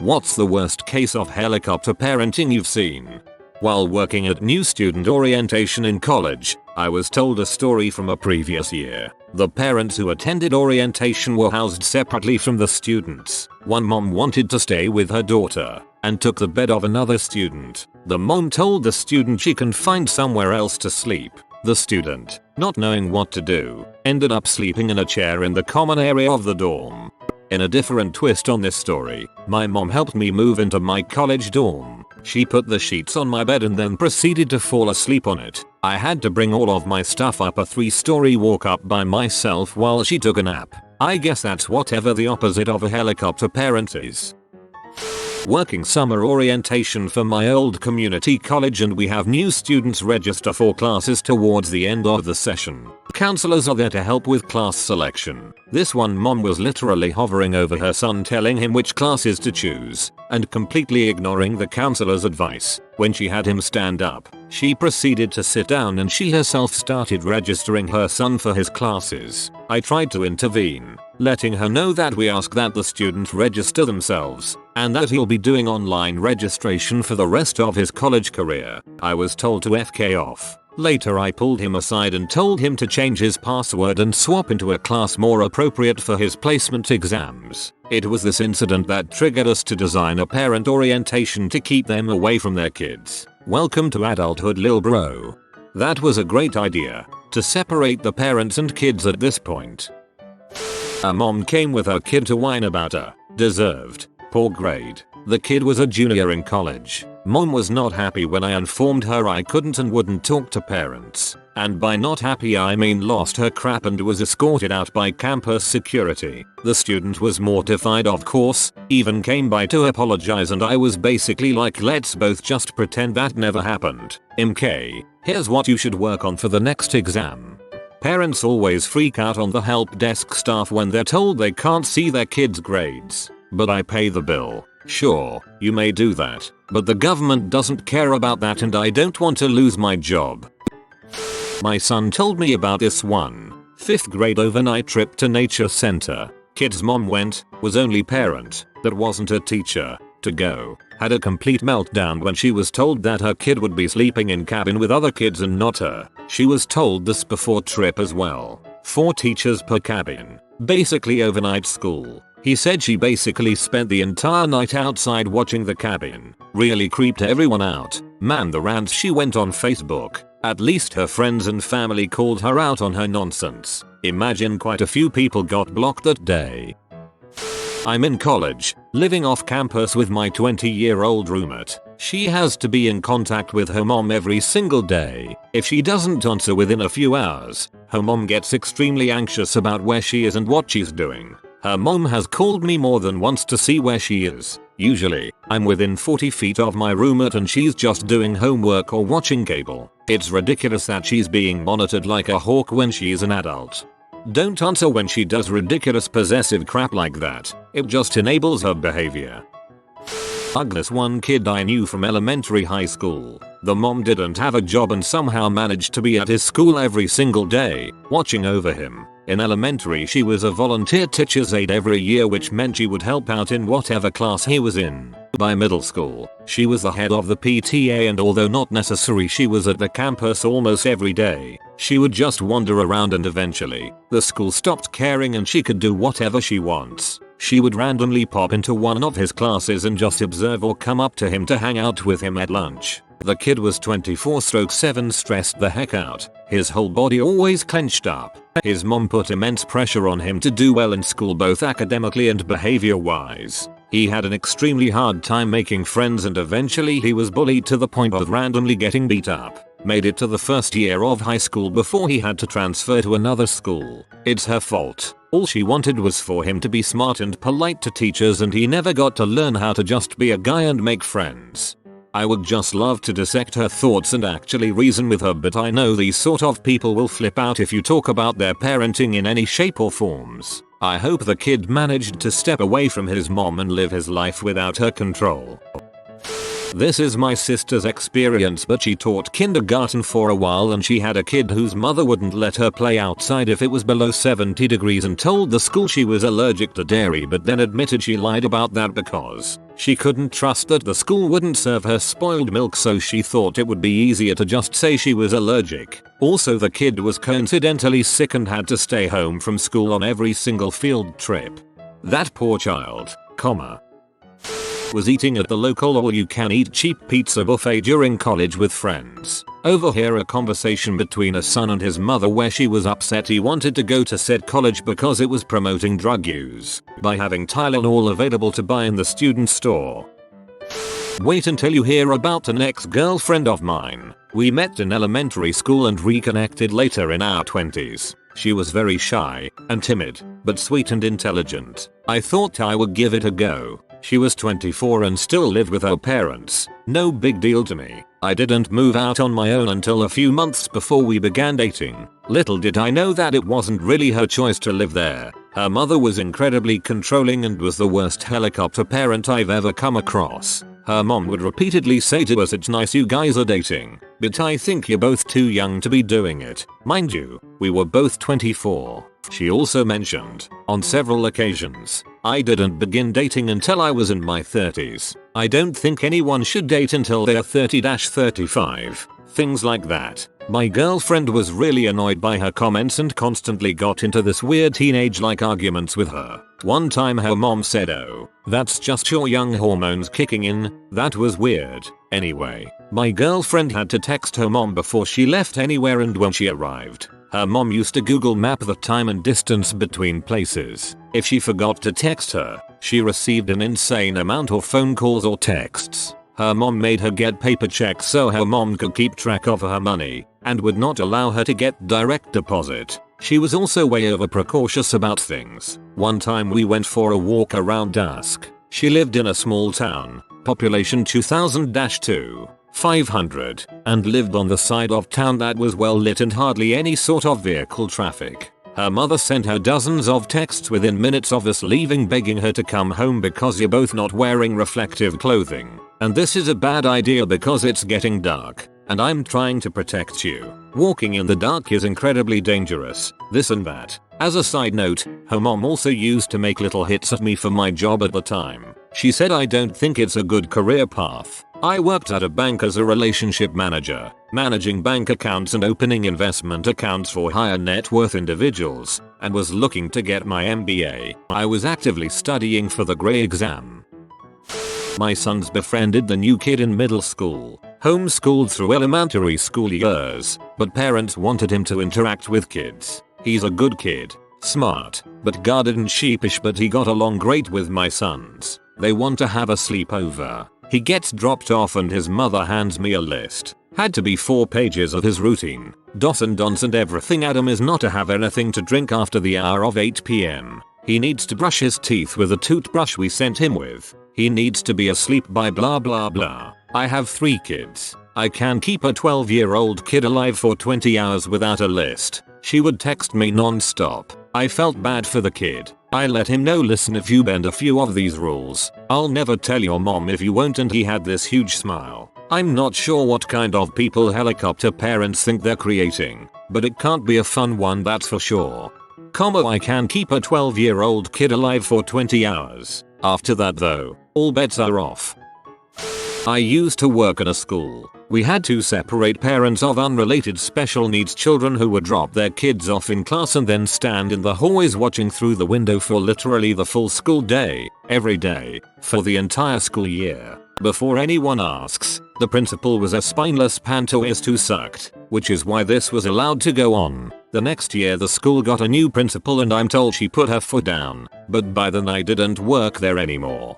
What's the worst case of helicopter parenting you've seen? While working at new student orientation in college, I was told a story from a previous year. The parents who attended orientation were housed separately from the students. One mom wanted to stay with her daughter and took the bed of another student. The mom told the student she can find somewhere else to sleep. The student, not knowing what to do, ended up sleeping in a chair in the common area of the dorm. In a different twist on this story, my mom helped me move into my college dorm. She put the sheets on my bed and then proceeded to fall asleep on it. I had to bring all of my stuff up a 3-story walk up by myself while she took a nap. I guess that's whatever the opposite of a helicopter parent is. Working summer orientation for my old community college, and we have new students register for classes towards the end of the session. Counselors are there to help with class selection. This one mom was literally hovering over her son telling him which classes to choose and completely ignoring the counselor's advice. When she had him stand up, she proceeded to sit down and she herself started registering her son for his classes. I tried to intervene, letting her know that we ask that the student register themselves and that he'll be doing online registration for the rest of his college career. I was told to FK off. Later I pulled him aside and told him to change his password and swap into a class more appropriate for his placement exams. It was this incident that triggered us to design a parent orientation to keep them away from their kids. Welcome to adulthood, lil bro. That was a great idea, to separate the parents and kids at this point. A mom came with her kid to whine about a deserved poor grade. The kid was a junior in college. Mom was not happy when I informed her I couldn't and wouldn't talk to parents. And by not happy I mean lost her crap and was escorted out by campus security. The student was mortified, of course, even came by to apologize, and I was basically like, let's both just pretend that never happened. MK, here's what you should work on for the next exam. Parents always freak out on the help desk staff when they're told they can't see their kids' grades. But I pay the bill. Sure, you may do that, but the government doesn't care about that and I don't want to lose my job. My son told me about this 5th grade overnight trip to nature center. Kid's mom went, was only parent, that wasn't a teacher, to go. Had a complete meltdown when she was told that her kid would be sleeping in cabin with other kids and not her. She was told this before trip as well. 4 teachers per cabin. Basically overnight school. He said she basically spent the entire night outside watching the cabin. Really creeped everyone out. Man, the rants she went on Facebook. At least her friends and family called her out on her nonsense. Imagine quite a few people got blocked that day. I'm in college, living off campus with my 20-year-old roommate. She has to be in contact with her mom every single day. If she doesn't answer within a few hours, her mom gets extremely anxious about where she is and what she's doing. Her mom has called me more than once to see where she is. Usually, I'm within 40 feet of my roommate and she's just doing homework or watching cable. It's ridiculous that she's being monitored like a hawk when she's an adult. Don't answer when she does ridiculous possessive crap like that. It just enables her behavior. This one kid I knew from elementary high school. The mom didn't have a job and somehow managed to be at his school every single day, watching over him. In elementary she was a volunteer teacher's aide every year, which meant she would help out in whatever class he was in. By middle school, she was the head of the PTA, and although not necessary she was at the campus almost every day. She would just wander around and eventually, the school stopped caring and she could do whatever she wants. She would randomly pop into one of his classes and just observe or come up to him to hang out with him at lunch. The kid was 24/7 stressed the heck out. His whole body always clenched up. His mom put immense pressure on him to do well in school, both academically and behavior wise. He had an extremely hard time making friends and eventually he was bullied to the point of randomly getting beat up. Made it to the first year of high school before he had to transfer to another school. It's her fault. All she wanted was for him to be smart and polite to teachers, and he never got to learn how to just be a guy and make friends. I would just love to dissect her thoughts and actually reason with her, but I know these sort of people will flip out if you talk about their parenting in any shape or forms. I hope the kid managed to step away from his mom and live his life without her control. This is my sister's experience, but she taught kindergarten for a while and she had a kid whose mother wouldn't let her play outside if it was below 70 degrees and told the school she was allergic to dairy, but then admitted she lied about that because she couldn't trust that the school wouldn't serve her spoiled milk, so she thought it would be easier to just say she was allergic. Also, the kid was coincidentally sick and had to stay home from school on every single field trip. That poor child, was eating at the local all-you-can-eat cheap pizza buffet during college with friends. Overhear a conversation between a son and his mother where she was upset he wanted to go to said college because it was promoting drug use by having Tylenol available to buy in the student store. Wait until you hear about an ex-girlfriend of mine. We met in elementary school and reconnected later in our 20s. She was very shy and timid, but sweet and intelligent. I thought I would give it a go. She was 24 and still lived with her parents. No big deal to me. I didn't move out on my own until a few months before we began dating. Little did I know that it wasn't really her choice to live there. Her mother was incredibly controlling and was the worst helicopter parent I've ever come across. Her mom would repeatedly say to us, "It's nice you guys are dating, but I think you're both too young to be doing it." Mind you, we were both 24. She also mentioned, on several occasions, I didn't begin dating until I was in my 30s. I don't think anyone should date until they're 30-35. Things like that. My girlfriend was really annoyed by her comments and constantly got into this weird teenage-like arguments with her. One time her mom said, "Oh, that's just your young hormones kicking in." That was weird. Anyway, my girlfriend had to text her mom before she left anywhere, and when she arrived, her mom used to Google map the time and distance between places. If she forgot to text her, she received an insane amount of phone calls or texts. Her mom made her get paper checks so her mom could keep track of her money and would not allow her to get direct deposit. She was also way over precautious about things. One time we went for a walk around dusk. She lived in a small town, population 2000-500, and lived on the side of town that was well lit and hardly any sort of vehicle traffic. Her mother sent her dozens of texts within minutes of us leaving begging her to come home because you're both not wearing reflective clothing. And this is a bad idea because it's getting dark, and I'm trying to protect you. Walking in the dark is incredibly dangerous, this and that. As a side note, her mom also used to make little hits at me for my job at the time. She said I don't think it's a good career path. I worked at a bank as a relationship manager, managing bank accounts and opening investment accounts for higher net worth individuals, and was looking to get my MBA. I was actively studying for the GRE exam. My sons befriended the new kid in middle school, homeschooled through elementary school years, but parents wanted him to interact with kids. He's a good kid, smart, but guarded and sheepish, but he got along great with my sons. They want to have a sleepover. He gets dropped off and his mother hands me a list. Had to be 4 pages of his routine, dos and don'ts and everything. Adam is not to have anything to drink after the hour of 8 p.m. He needs to brush his teeth with a toothbrush we sent him with. He needs to be asleep by blah blah blah. I have 3 kids. I can keep a 12-year-old kid alive for 20 hours without a list. She would text me non-stop. I felt bad for the kid. I let him know, listen, if you bend a few of these rules, I'll never tell your mom if you won't, and he had this huge smile. I'm not sure what kind of people helicopter parents think they're creating, but it can't be a fun one, that's for sure. I can keep a 12-year-old kid alive for 20 hours. After that though, all bets are off. I used to work at a school. We had to separate parents of unrelated special needs children who would drop their kids off in class and then stand in the hallways watching through the window for literally the full school day, every day, for the entire school year. Before anyone asks, the principal was a spineless pantoist who sucked, which is why this was allowed to go on. The next year the school got a new principal and I'm told she put her foot down, but by then I didn't work there anymore.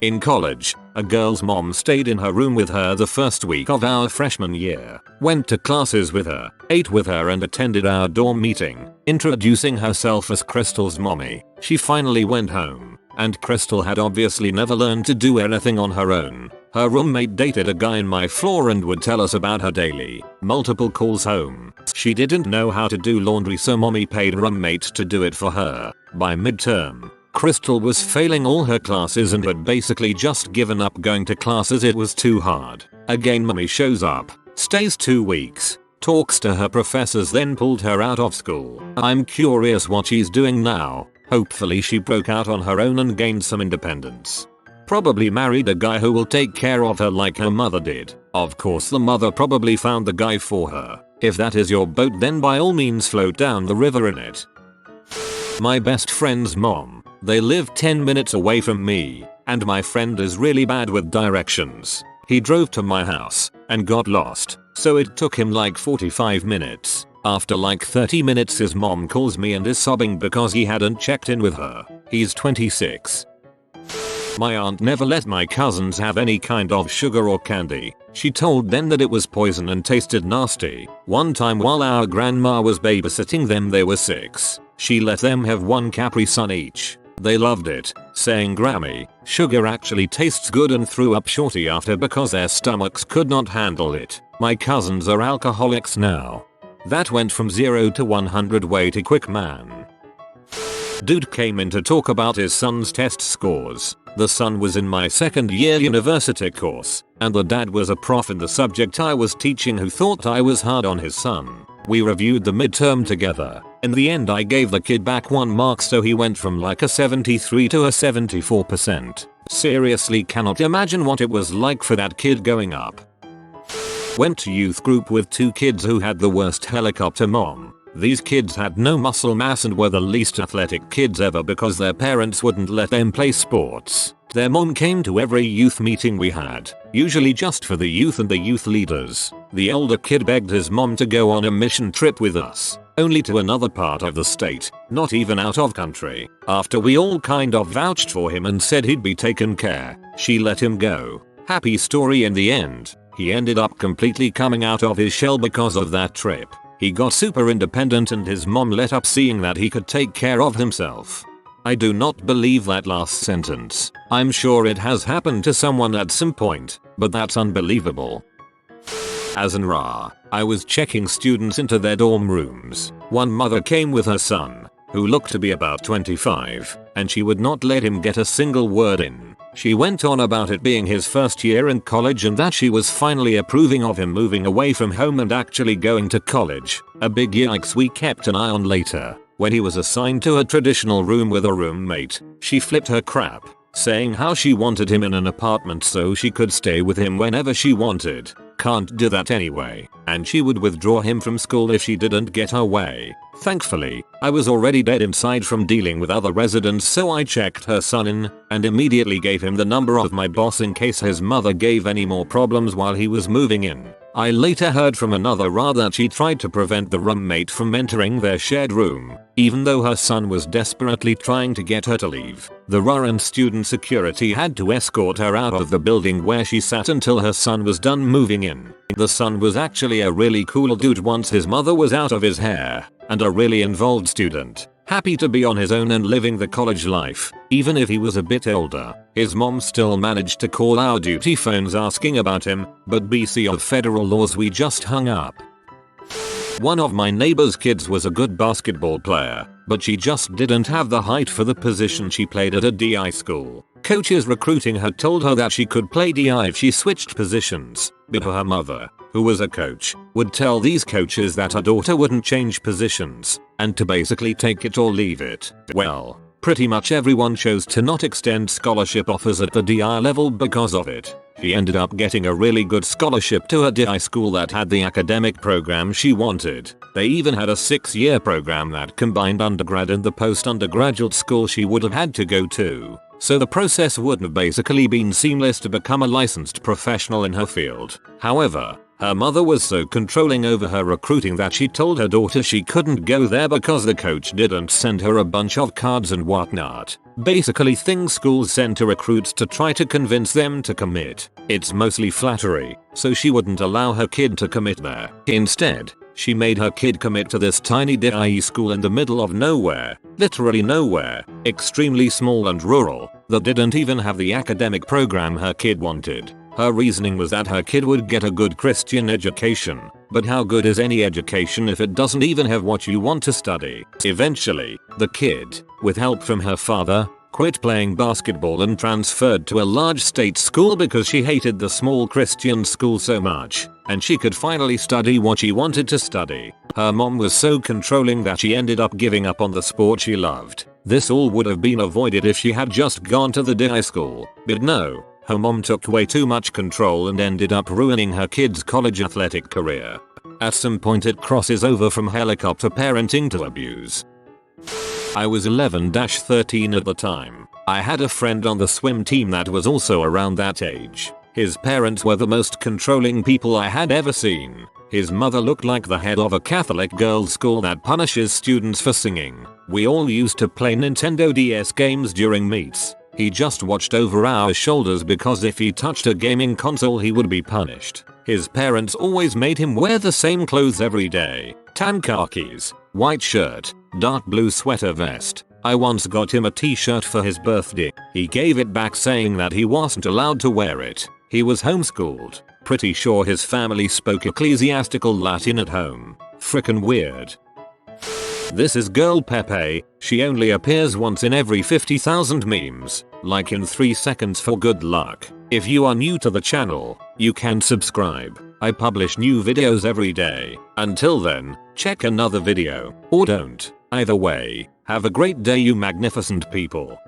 In college, a girl's mom stayed in her room with her the first week of our freshman year, went to classes with her, ate with her and attended our dorm meeting, introducing herself as Crystal's mommy. She finally went home, and Crystal had obviously never learned to do anything on her own. Her roommate dated a guy in my floor and would tell us about her daily, multiple calls home. She didn't know how to do laundry, so mommy paid roommates to do it for her. By midterm, Crystal was failing all her classes and had basically just given up going to classes, it was too hard. Again mummy shows up, stays 2 weeks, talks to her professors, then pulled her out of school. I'm curious what she's doing now. Hopefully she broke out on her own and gained some independence. Probably married a guy who will take care of her like her mother did. Of course the mother probably found the guy for her. If that is your boat, then by all means float down the river in it. My best friend's mom. They live 10 minutes away from me, and my friend is really bad with directions. He drove to my house and got lost, so it took him like 45 minutes. After like 30 minutes his mom calls me and is sobbing because he hadn't checked in with her. He's 26. My aunt never let my cousins have any kind of sugar or candy. She told them that it was poison and tasted nasty. One time while our grandma was babysitting them, they were 6. She let them have 1 Capri Sun each. They loved it, saying Grammy, sugar actually tastes good, and threw up shortly after because their stomachs could not handle it. My cousins are alcoholics now. That went from 0 to 100 way too quick, man. Dude came in to talk about his son's test scores. The son was in my 2nd year university course, and the dad was a prof in the subject I was teaching who thought I was hard on his son. We reviewed the midterm together. In the end I gave the kid back 1 mark, so he went from like a 73 to a 74%. Seriously cannot imagine what it was like for that kid going up. Went to youth group with 2 kids who had the worst helicopter mom. These kids had no muscle mass and were the least athletic kids ever because their parents wouldn't let them play sports. Their mom came to every youth meeting we had, usually just for the youth and the youth leaders. The older kid begged his mom to go on a mission trip with us, only to another part of the state, not even out of country. After we all kind of vouched for him and said he'd be taken care, she let him go. Happy story in the end. He ended up completely coming out of his shell because of that trip. He got super independent and his mom let up seeing that he could take care of himself. I do not believe that last sentence. I'm sure it has happened to someone at some point, but that's unbelievable. As in rah, I was checking students into their dorm rooms. One mother came with her son, who looked to be about 25, and she would not let him get a single word in. She went on about it being his first year in college and that she was finally approving of him moving away from home and actually going to college. A big yikes we kept an eye on later. When he was assigned to a traditional room with a roommate, she flipped her crap, saying how she wanted him in an apartment so she could stay with him whenever she wanted. Can't do that anyway, and she would withdraw him from school if she didn't get her way. Thankfully, I was already dead inside from dealing with other residents, so I checked her son in and immediately gave him the number of my boss in case his mother gave any more problems while he was moving in. I later heard from another RA that she tried to prevent the roommate from entering their shared room, even though her son was desperately trying to get her to leave. The RA and student security had to escort her out of the building where she sat until her son was done moving in. The son was actually a really cool dude once his mother was out of his hair, and a really involved student. Happy to be on his own and living the college life, even if he was a bit older. His mom still managed to call our duty phones asking about him, but BC of federal laws we just hung up. One of my neighbor's kids was a good basketball player, but she just didn't have the height for the position she played at a DI school. Coaches recruiting her told her that she could play DI if she switched positions, but her mother, who was a coach, would tell these coaches that her daughter wouldn't change positions, and to basically take it or leave it. Well, pretty much everyone chose to not extend scholarship offers at the DI level because of it. She ended up getting a really good scholarship to a DI school that had the academic program she wanted. They even had a 6-year program that combined undergrad and the post-undergraduate school she would have had to go to. So the process would have basically been seamless to become a licensed professional in her field. However, her mother was so controlling over her recruiting that she told her daughter she couldn't go there because the coach didn't send her a bunch of cards and whatnot. Basically things schools send to recruits to try to convince them to commit. It's mostly flattery, so she wouldn't allow her kid to commit there. Instead, she made her kid commit to this tiny DIE school in the middle of nowhere, literally nowhere, extremely small and rural, that didn't even have the academic program her kid wanted. Her reasoning was that her kid would get a good Christian education, but how good is any education if it doesn't even have what you want to study? Eventually, the kid, with help from her father, quit playing basketball and transferred to a large state school because she hated the small Christian school so much, and she could finally study what she wanted to study. Her mom was so controlling that she ended up giving up on the sport she loved. This all would have been avoided if she had just gone to the day school, but no, her mom took way too much control and ended up ruining her kid's college athletic career. At some point it crosses over from helicopter parenting to abuse. I was 11-13 at the time. I had a friend on the swim team that was also around that age. His parents were the most controlling people I had ever seen. His mother looked like the head of a Catholic girls' school that punishes students for singing. We all used to play Nintendo DS games during meets. He just watched over our shoulders because if he touched a gaming console he would be punished. His parents always made him wear the same clothes every day. Tan khakis, white shirt, dark blue sweater vest. I once got him a t-shirt for his birthday. He gave it back saying that he wasn't allowed to wear it. He was homeschooled. Pretty sure his family spoke ecclesiastical Latin at home. Frickin' weird. This is Girl Pepe. She only appears once in every 50,000 memes, like in 3 seconds for good luck. If you are new to the channel, you can subscribe. I publish new videos every day. Until then, check another video, or don't. Either way, have a great day you magnificent people.